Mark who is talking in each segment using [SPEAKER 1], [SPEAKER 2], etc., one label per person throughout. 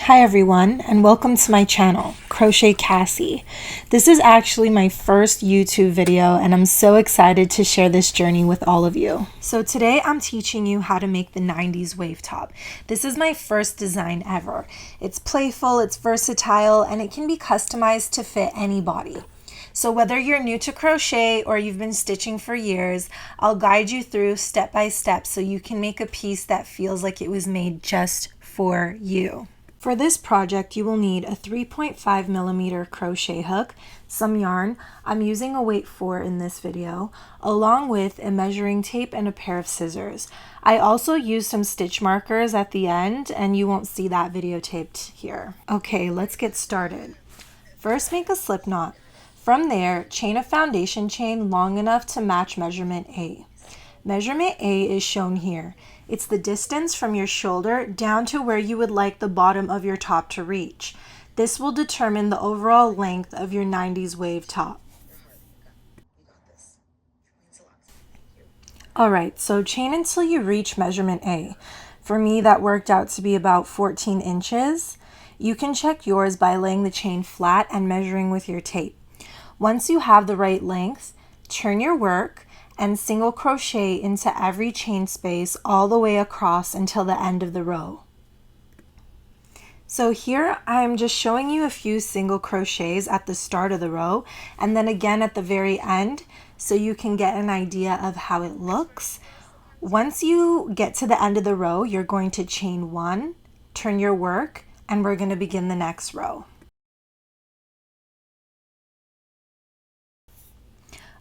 [SPEAKER 1] Hi everyone, and welcome to my channel, Crochet Cassie. This is actually my first YouTube video and I'm so excited to share this journey with all of you. So today I'm teaching you how to make the 90s wave top. This is my first design ever. It's playful, it's versatile, and it can be customized to fit any body. So whether you're new to crochet or you've been stitching for years, I'll guide you through step by step so you can make a piece that feels like it was made just for you. For this project, you will need a 3.5 millimeter crochet hook, some yarn, I'm using a weight 4 in this video, along with a measuring tape and a pair of scissors. I also used some stitch markers at the end and you won't see that videotaped here. Okay, let's get started. First, make a slip knot. From there, chain a foundation chain long enough to match measurement A. Measurement A is shown here. It's the distance from your shoulder down to where you would like the bottom of your top to reach. This will determine the overall length of your 90s wave top. Alright, so chain until you reach measurement A. For me, that worked out to be about 14 inches. You can check yours by laying the chain flat and measuring with your tape. Once you have the right length, turn your work and single crochet into every chain space all the way across until the end of the row. So here I'm just showing you a few single crochets at the start of the row and then again at the very end so you can get an idea of how it looks. Once you get to the end of the row, you're going to chain one, turn your work, and we're going to begin the next row.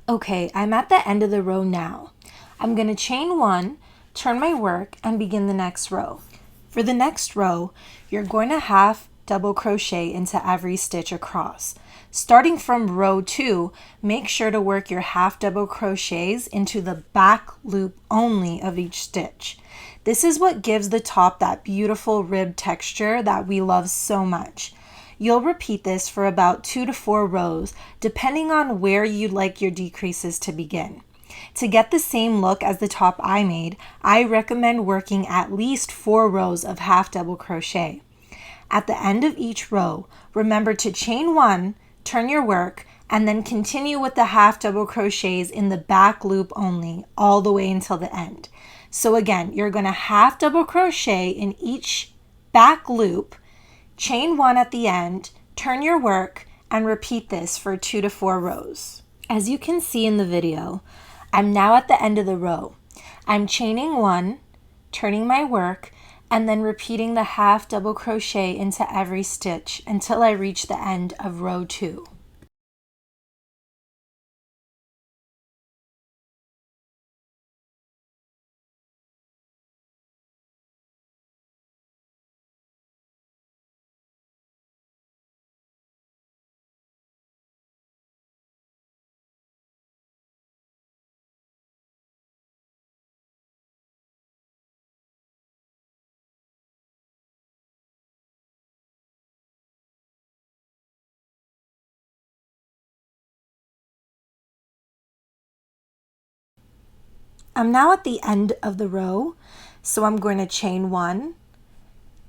[SPEAKER 1] Okay, I'm at the end of the row now. I'm going to chain one, turn my work, and begin the next row. For the next row, you're going to half double crochet into every stitch across. Starting from row 2, make sure to work your half double crochets into the back loop only of each stitch. This is what gives the top that beautiful rib texture that we love so much. You'll repeat this for about 2 to 4 rows, depending on where you'd like your decreases to begin. To get the same look as the top I made, I recommend working at least 4 rows of half double crochet. At the end of each row, remember to chain one, turn your work, and then continue with the half double crochets in the back loop only, all the way until the end. So again, you're going to half double crochet in each back loop, chain one at the end, turn your work, and repeat this for 2 to 4 rows. As you can see in the video, I'm now at the end of the row. I'm chaining one, turning my work, and then repeating the half double crochet into every stitch until I reach the end of row 2. I'm now at the end of the row, so I'm going to chain one,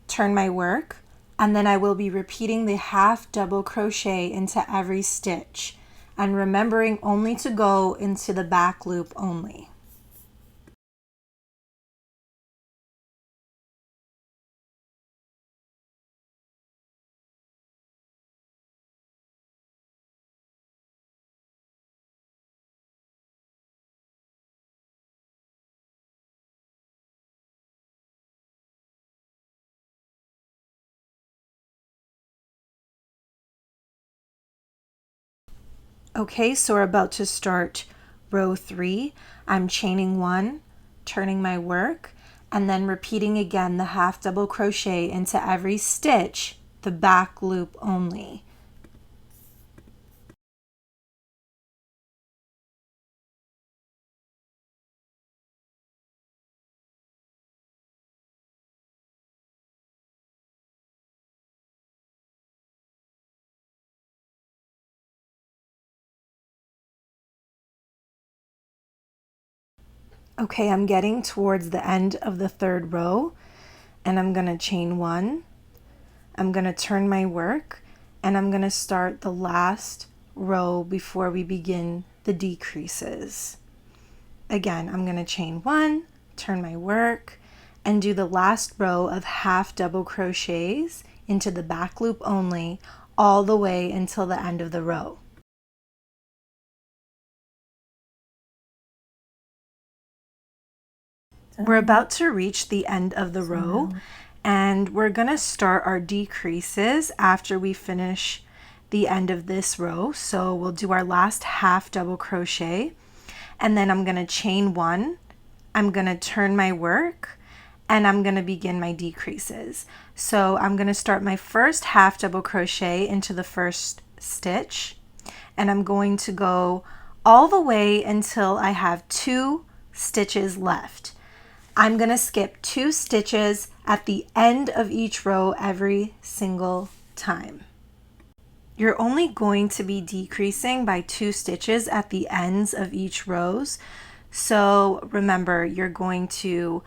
[SPEAKER 1] turn my work, and then I will be repeating the half double crochet into every stitch and remembering only to go into the back loop only. Okay, so we're about to start row 3. I'm chaining one, turning my work, and then repeating again the half double crochet into every stitch, the back loop only. Okay, I'm getting towards the end of the 3rd row and I'm going to chain one. I'm going to turn my work, and I'm going to start the last row before we begin the decreases. Again, I'm going to chain 1, turn my work, and do the last row of half double crochets into the back loop only all the way until the end of the row. We're about to reach the end of the row, and we're going to start our decreases after we finish the end of this row. So we'll do our last half double crochet, and then I'm going to chain 1, I'm going to turn my work, and I'm going to begin my decreases. So I'm going to start my first half double crochet into the first stitch, and I'm going to go all the way until I have 2 stitches left. I'm going to skip 2 stitches at the end of each row every single time. You're only going to be decreasing by 2 stitches at the ends of each rows. So remember, you're going to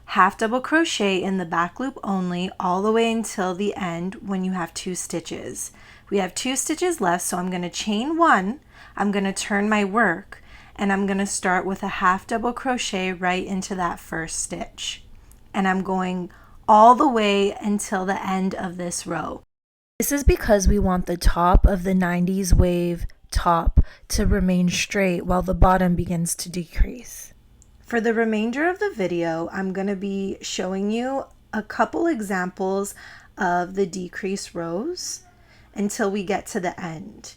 [SPEAKER 1] half double crochet in the back loop only all the way until the end when you have 2 stitches. We have 2 stitches left, so I'm going to chain 1, I'm going to turn my work, and I'm going to start with a half double crochet right into that first stitch. And I'm going all the way until the end of this row. This is because we want the top of the 90s wave top to remain straight while the bottom begins to decrease. For the remainder of the video, I'm going to be showing you a couple examples of the decrease rows until we get to the end.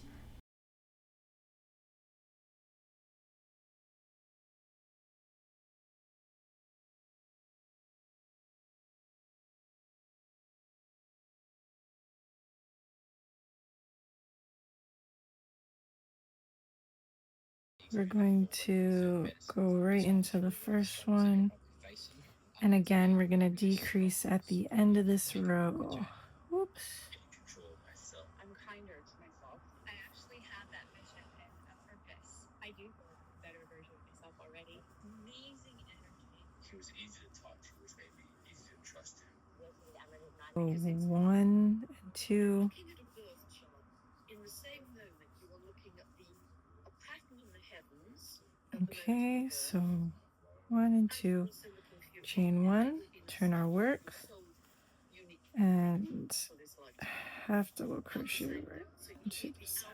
[SPEAKER 1] We're going to go right into the first one, and again we're going to decrease at the end of this row. Whoops. So 1 and 2. Okay, so 1 and 2, chain 1, turn our work, and half double crochet right into the center.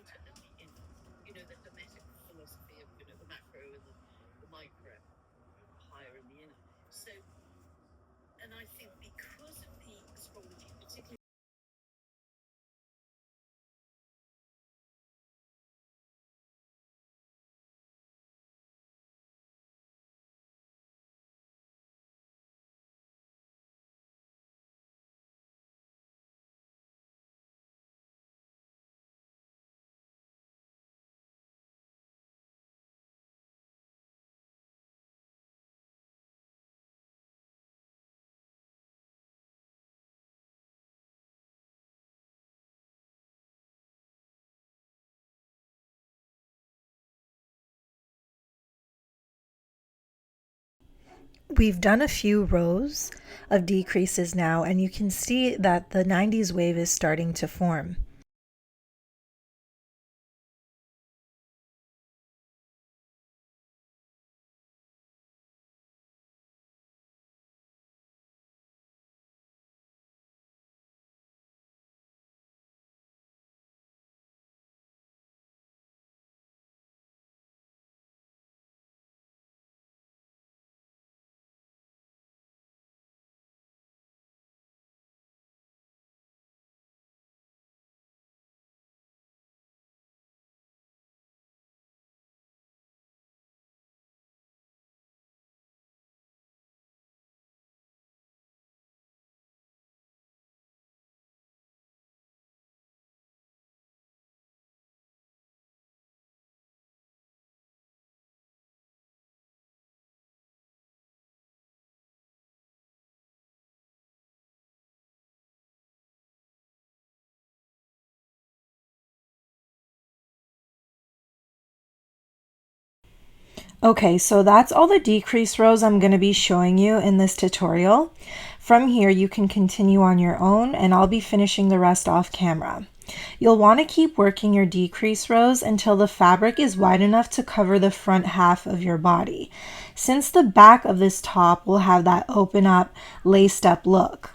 [SPEAKER 1] We've done a few rows of decreases now, and you can see that the 90s wave is starting to form. Okay, so that's all the decrease rows I'm going to be showing you in this tutorial. From here, you can continue on your own, and I'll be finishing the rest off camera. You'll want to keep working your decrease rows until the fabric is wide enough to cover the front half of your body, since the back of this top will have that open up, laced up look.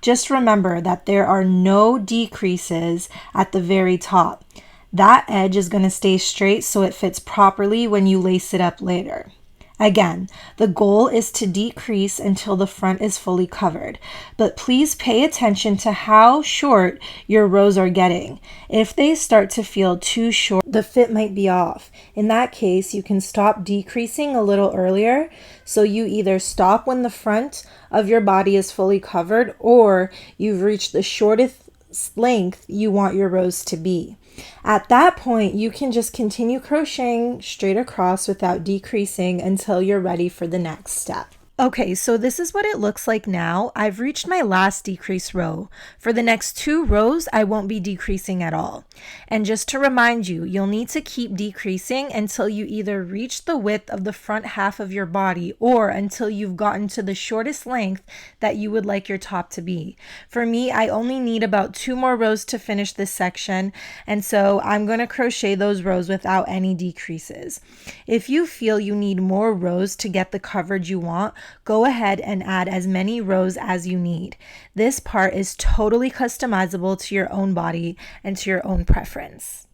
[SPEAKER 1] Just remember that there are no decreases at the very top. That edge is going to stay straight so it fits properly when you lace it up later. Again, the goal is to decrease until the front is fully covered, but please pay attention to how short your rows are getting. If they start to feel too short, the fit might be off. In that case, you can stop decreasing a little earlier, so you either stop when the front of your body is fully covered or you've reached the shortest length you want your rows to be. At that point, you can just continue crocheting straight across without decreasing until you're ready for the next step. Okay, so this is what it looks like now. I've reached my last decrease row. For the next 2 rows, I won't be decreasing at all. And just to remind you, you'll need to keep decreasing until you either reach the width of the front half of your body or until you've gotten to the shortest length that you would like your top to be. For me, I only need about 2 more rows to finish this section, and so I'm going to crochet those rows without any decreases. If you feel you need more rows to get the coverage you want, go ahead and add as many rows as you need. This part is totally customizable to your own body and to your own preference.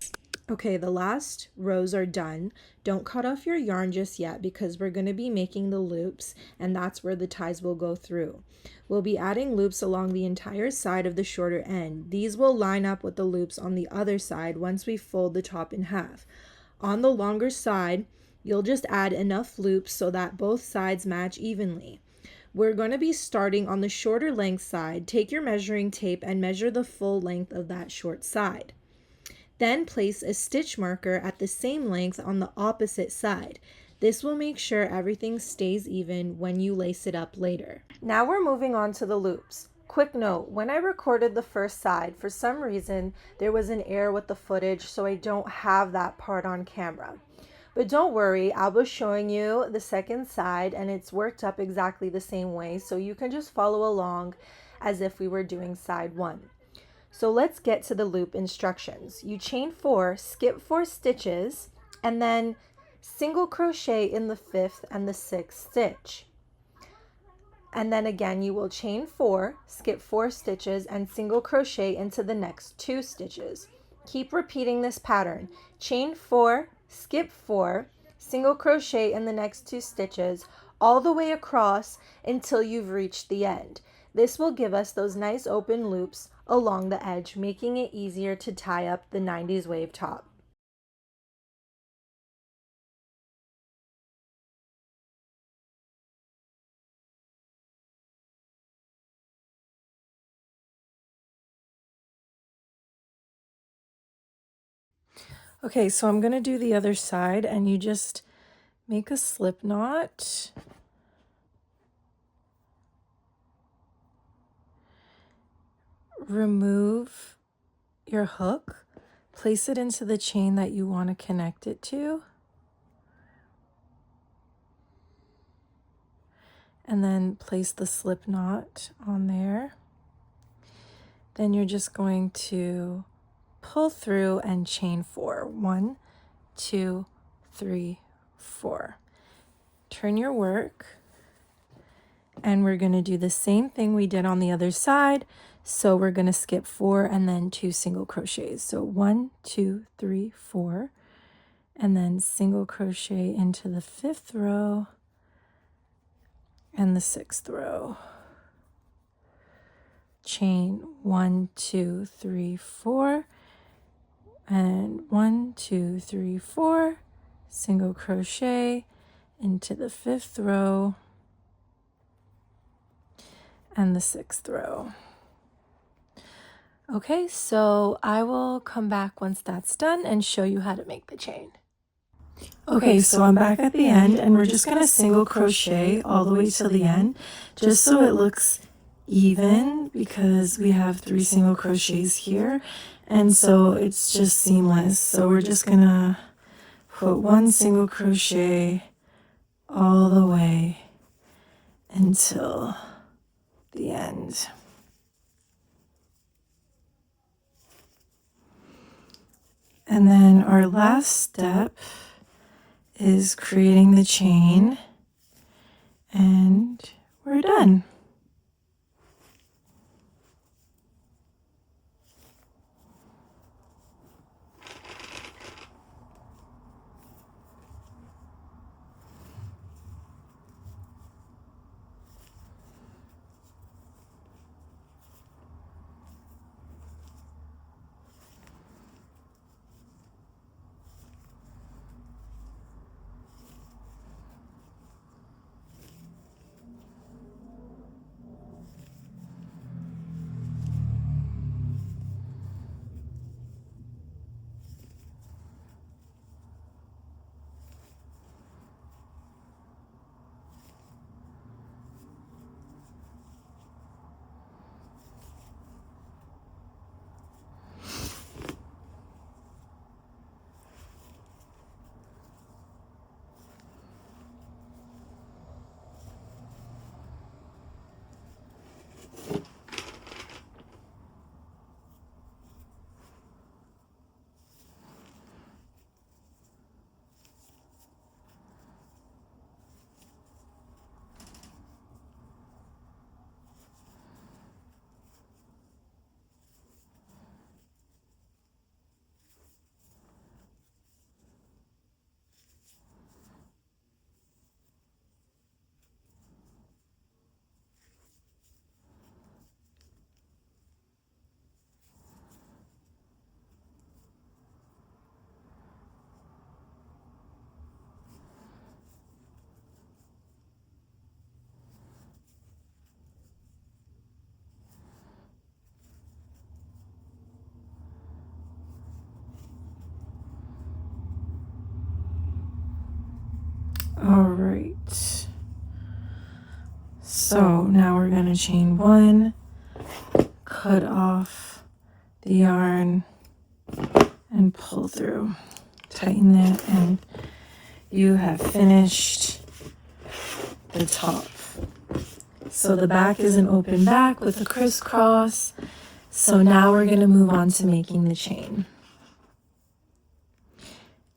[SPEAKER 1] Okay, the last rows are done. Don't cut off your yarn just yet because we're going to be making the loops, and that's where the ties will go through. We'll be adding loops along the entire side of the shorter end. These will line up with the loops on the other side once we fold the top in half. On the longer side, you'll just add enough loops so that both sides match evenly. We're going to be starting on the shorter length side. Take your measuring tape and measure the full length of that short side. Then place a stitch marker at the same length on the opposite side. This will make sure everything stays even when you lace it up later. Now we're moving on to the loops. Quick note, when I recorded the first side, for some reason there was an error with the footage, so I don't have that part on camera. But don't worry, I was showing you the second side and it's worked up exactly the same way, so you can just follow along as if we were doing side 1. So let's get to the loop instructions. You chain 4, skip 4 stitches, and then single crochet in the 5th and the 6th stitch. And then again, you will chain 4, skip 4 stitches, and single crochet into the next 2 stitches. Keep repeating this pattern. Chain 4, skip 4, single crochet in the next 2 stitches all the way across until you've reached the end. This will give us those nice open loops along the edge, making it easier to tie up the 90s wave top. Okay, so I'm going to do the other side, and you just make a slip knot. Remove your hook, place it into the chain that you want to connect it to, and then place the slip knot on there. Then you're just going to pull through and chain 4. 1, 2, 3, 4. Turn your work, and we're going to do the same thing we did on the other side. So we're going to skip 4 and then 2 single crochets. So 1, 2, 3, 4, and then single crochet into the 5th row and the 6th row. Chain 1, 2, 3, 4, and 1, 2, 3, 4, single crochet into the 5th row and the 6th row. Okay, so I will come back once that's done and show you how to make the chain. Okay, so I'm back at the end, and we're just going to single crochet all the way till the end, just so it looks even, because we have 3 single crochets here, and so it's just seamless. So we're just going to put 1 single crochet all the way until the end. And then our last step is creating the chain, and we're done. All right. So now we're going to chain one, cut off the yarn, and pull through. Tighten it, and you have finished the top. So the back is an open back with a crisscross. So now we're going to move on to making the chain.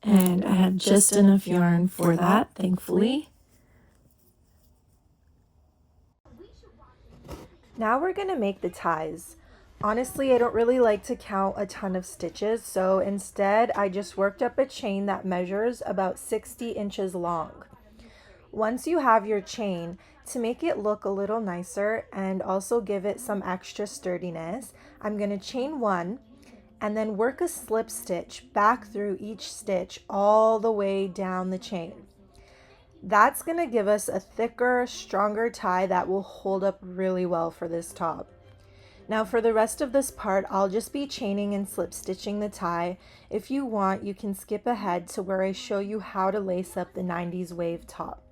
[SPEAKER 1] And I have just enough yarn for that, thankfully. Now we're going to make the ties. Honestly, I don't really like to count a ton of stitches, so instead I just worked up a chain that measures about 60 inches long. Once you have your chain, to make it look a little nicer and also give it some extra sturdiness, I'm going to chain one and then work a slip stitch back through each stitch all the way down the chain. That's going to give us a thicker, stronger tie that will hold up really well for this top. Now for the rest of this part, I'll just be chaining and slip stitching the tie. If you want, you can skip ahead to where I show you how to lace up the 90s wave top.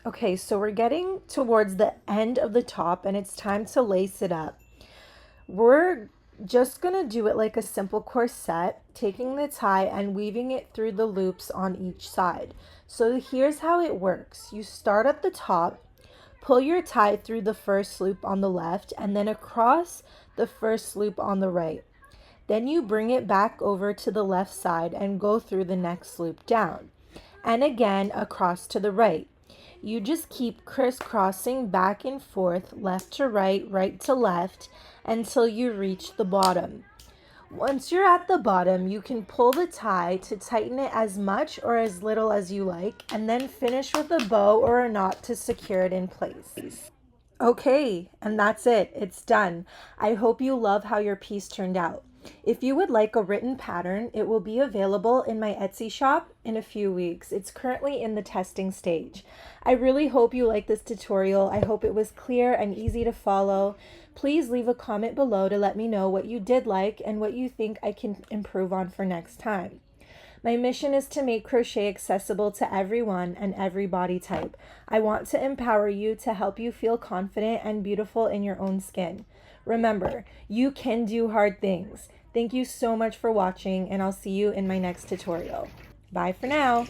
[SPEAKER 1] Okay, so we're getting towards the end of the top and it's time to lace it up. We're Just gonna do it like a simple corset, taking the tie and weaving it through the loops on each side. So here's how it works. You start at the top, pull your tie through the first loop on the left and then across the first loop on the right. Then you bring it back over to the left side and go through the next loop down. And again across to the right. You just keep crisscrossing back and forth, left to right, right to left, until you reach the bottom. Once you're at the bottom, you can pull the tie to tighten it as much or as little as you like, and then finish with a bow or a knot to secure it in place. Okay, and that's it. It's done. I hope you love how your piece turned out. If you would like a written pattern, it will be available in my Etsy shop in a few weeks. It's currently in the testing stage. I really hope you like this tutorial. I hope it was clear and easy to follow. Please leave a comment below to let me know what you did like and what you think I can improve on for next time. My mission is to make crochet accessible to everyone and every body type. I want to empower you to help you feel confident and beautiful in your own skin. Remember, you can do hard things. Thank you so much for watching, and I'll see you in my next tutorial. Bye for now.